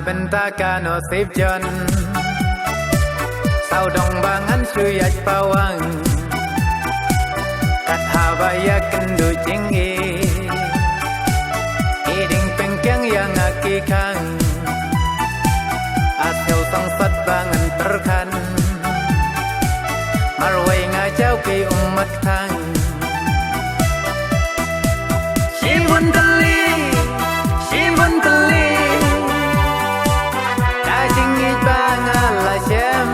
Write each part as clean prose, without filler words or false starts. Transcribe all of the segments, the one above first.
bentakan osip jon sau dong bangan suyat pawang kat habaya kendu jinggi iding pengkeng yang akikang asal sangsat bangan terkan marwai ngajau ki umat kang Shimun teli Kajing ibang ala syam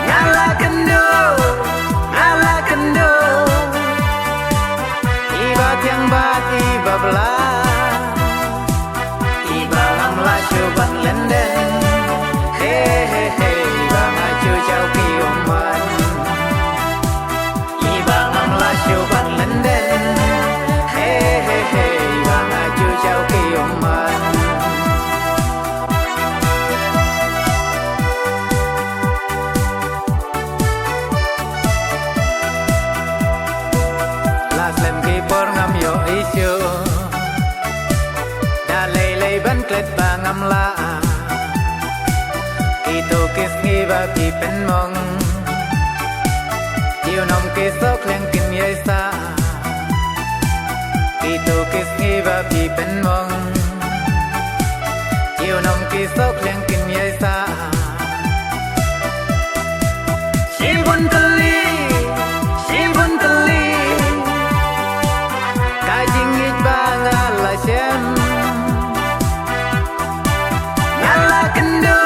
Ngala kendo Iba tiang bat iba belah Iba ngam la syubat lenden Hehehe Iba ngaju jauh kiuman Iba ngam la syubat lenden Hehehe Iba ngaju jauh kiuman Lem kipor ngam yo isyo Da lay ban klet ba ngam la Ito kis ngiba ki pen mong Chiu nom kisok leng kin yay sa Ito kis ngiba ki pen mong Chiu nom kisok leng kin yay sa Shimbun teli Kajing ibang ala syam Ngala kendo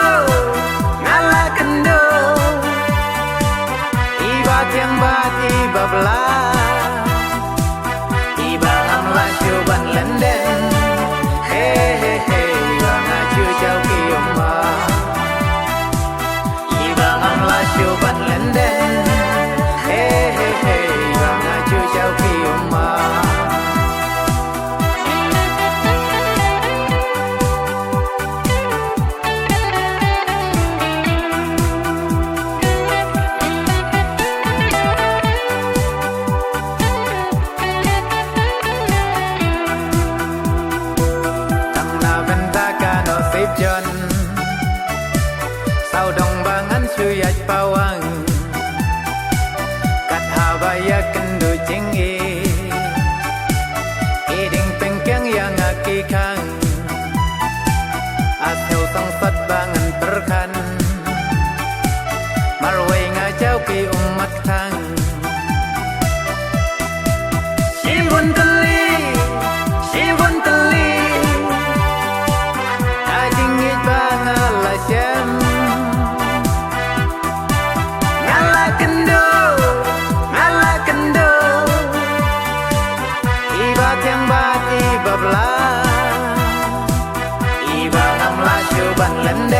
Iba tiang bat iba belah Iba ngam la syuban lenden Hehehe Iba ngaju jauh kiumah Iba ngam la syuban lenden Hehehe Iba ngaju jauh kiumah Jon sau dong bangan suyat pawang kat habaya kendu jinggi iding pengkeng yang akikang asal sangsat bangan terkan marwai ngajau ki umat kang Shimbun teli syam Ngala kendo Iba tiang bat iba belah Iba ngam la syuban lenden